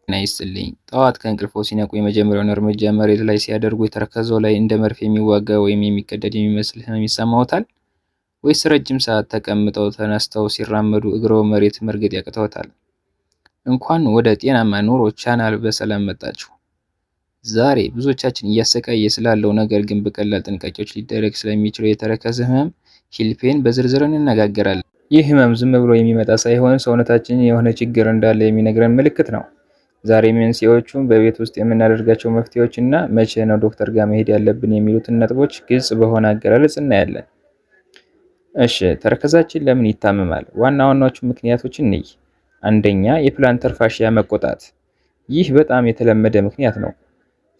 ጤና ይስጥልኝ። ጠዋት ከእንቅልፎ ሲነቁ የመጀመሪያውን እርምጃ መሬት ላይ ሲያደርጉ የተረከዝዎ ላይ እንደ መርፌ የሚዋጋ ወይም የሚቀደድ የሚመስል ህመም ይሰማዎታል? ወይስ ረጅም ሰዓት ተቀምጠው ተነስተው ሲራመዱ እግርዎ መሬት መርገጥ ያቅትዎታል? እንኳን ወደ ጤናማ ኑሮ ቻናል በሰላም መጣችሁ። ዛሬ ብዙዎቻችን እያሰቃየ ስላለው ነገር ግን በቀላል ጥንቃቄዎች ሊደረግ ስለሚችለው የተረከዝ ህመም ሂል ፔን በዝርዝር እንነጋገራለን። ይህ ህመም ዝም ብሎ የሚመጣ ሳይሆን ሰውነታችን የሆነ ችግር እንዳለ የሚነግረን ምልክት ነው። ዛሬ መንስኤዎቹን፣ በቤት ውስጥ የምናደርጋቸው መፍትሄዎች እና መቼ ነው ዶክተር ጋር መሄድ ያለብን የሚሉትን ነጥቦች ግልጽ በሆነ አገላለጽ እናያለን። እሺ፣ ተረከዛችን ለምን ይታመማል? ዋና ዋናዎቹ ምክንያቶች እንይ። አንደኛ፣ የፕላንተር ፋሺያ መቆጣት። ይህ በጣም የተለመደ ምክንያት ነው።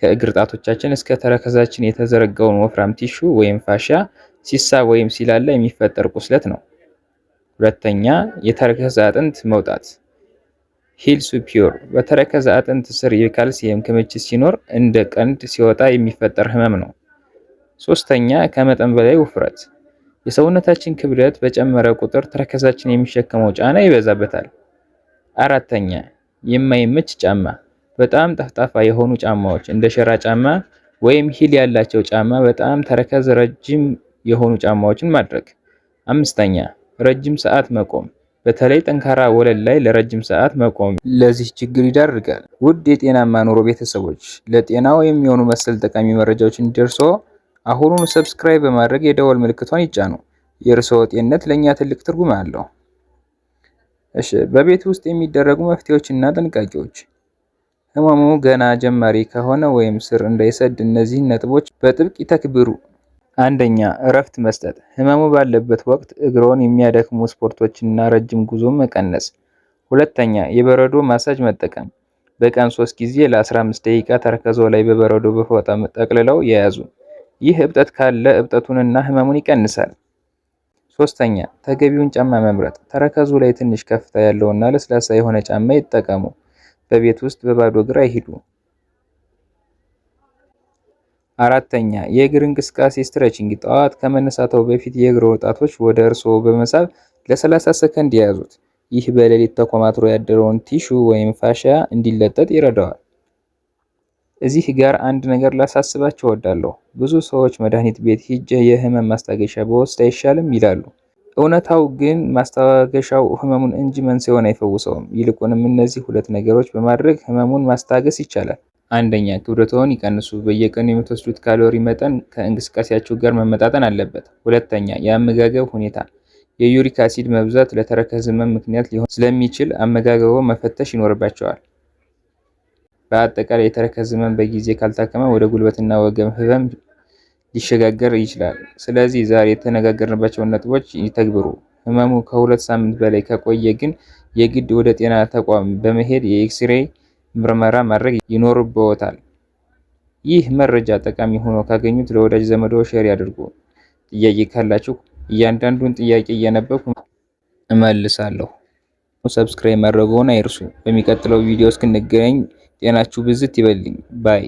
ከእግር ጣቶቻችን እስከ ተረከዛችን የተዘረጋውን ወፍራም ቲሹ ወይም ፋሺያ ሲሳብ ወይም ሲላላ የሚፈጠር ቁስለት ነው። ሁለተኛ፣ የተረከዝ አጥንት መውጣት ሂል ሱፒዮር፣ በተረከዝ አጥንት ስር የካልሲየም ክምችት ሲኖር እንደ ቀንድ ሲወጣ የሚፈጠር ህመም ነው። ሶስተኛ፣ ከመጠን በላይ ውፍረት፣ የሰውነታችን ክብደት በጨመረ ቁጥር ተረከዛችን የሚሸከመው ጫና ይበዛበታል። አራተኛ፣ የማይመች ጫማ፣ በጣም ጠፍጣፋ የሆኑ ጫማዎች እንደ ሸራ ጫማ ወይም ሂል ያላቸው ጫማ በጣም ተረከዝ ረጅም የሆኑ ጫማዎችን ማድረግ። አምስተኛ፣ ረጅም ሰዓት መቆም፣ በተለይ ጠንካራ ወለል ላይ ለረጅም ሰዓት መቆም ለዚህ ችግር ይዳርጋል። ውድ የጤናማ ኑሮ ቤተሰቦች፣ ለጤናው የሚሆኑ መሰል ጠቃሚ መረጃዎች እንዲደርሶ አሁኑኑ ሰብስክራይብ በማድረግ የደወል ምልክቷን ይጫኑ። የእርስዎ ጤንነት ለእኛ ትልቅ ትርጉም አለው። እሺ፣ በቤት ውስጥ የሚደረጉ መፍትሄዎችና ጥንቃቄዎች። ህመሙ ገና ጀማሪ ከሆነ ወይም ስር እንዳይሰድ እነዚህን ነጥቦች በጥብቅ ይተግብሩ። አንደኛ፣ እረፍት መስጠት። ህመሙ ባለበት ወቅት እግሮን የሚያደክሙ ስፖርቶችና ረጅም ጉዞ መቀነስ። ሁለተኛ፣ የበረዶ ማሳጅ መጠቀም። በቀን 3 ጊዜ ለ15 ደቂቃ ተረከዝዎ ላይ በበረዶ በፎጣ ጠቅልለው የያዙ። ይህ እብጠት ካለ እብጠቱንና ህመሙን ይቀንሳል። ሶስተኛ፣ ተገቢውን ጫማ መምረጥ። ተረከዙ ላይ ትንሽ ከፍታ ያለውና ለስላሳ የሆነ ጫማ ይጠቀሙ። በቤት ውስጥ በባዶ እግር አይሂዱ። አራተኛ፣ የእግር እንቅስቃሴ ስትሬቺንግ። ጠዋት ከመነሳተው በፊት የእግር ጣቶች ወደ እርስዎ በመሳብ ለ30 ሰከንድ ያዙት። ይህ በሌሊት ተኮማትሮ ያደረውን ቲሹ ወይም ፋሺያ እንዲለጠጥ ይረዳዋል። እዚህ ጋር አንድ ነገር ላሳስባችሁ እወዳለሁ። ብዙ ሰዎች መድኃኒት ቤት ሂጄ የህመም ማስታገሻ በወስድ አይሻልም ይላሉ። እውነታው ግን ማስታገሻው ህመሙን እንጂ መንስኤውን አይፈውሰውም። ይልቁንም እነዚህ ሁለት ነገሮች በማድረግ ህመሙን ማስታገስ ይቻላል። አንደኛ፣ ክብደትዎን ይቀንሱ። በየቀኑ የምትወስዱት ካሎሪ መጠን ከእንቅስቃሴያችሁ ጋር መመጣጠን አለበት። ሁለተኛ፣ የአመጋገብ ሁኔታ። የዩሪክ አሲድ መብዛት ለተረከዝ ህመም ምክንያት ሊሆን ስለሚችል አመጋገብዎ መፈተሽ ይኖርባቸዋል። በአጠቃላይ የተረከዝ ህመም በጊዜ ካልታከመ ወደ ጉልበትና ወገብ ህመም ሊሸጋገር ይችላል። ስለዚህ ዛሬ የተነጋገርንባቸውን ነጥቦች ይተግብሩ። ህመሙ ከ2 ሳምንት በላይ ከቆየ ግን የግድ ወደ ጤና ተቋም በመሄድ የኤክስሬይ ምርመራ ማድረግ ይኖርብዎታል። ይህ መረጃ ጠቃሚ ሆኖ ካገኙት ለወዳጅ ዘመድዎ ሼር ያድርጉ። ጥያቄ ካላችሁ እያንዳንዱን ጥያቄ እያነበብኩ እመልሳለሁ። ሰብስክራይብ ማድረግዎን አይርሱ። በሚቀጥለው ቪዲዮ እስክንገናኝ ጤናችሁ ብዝት ይበልኝ ባይ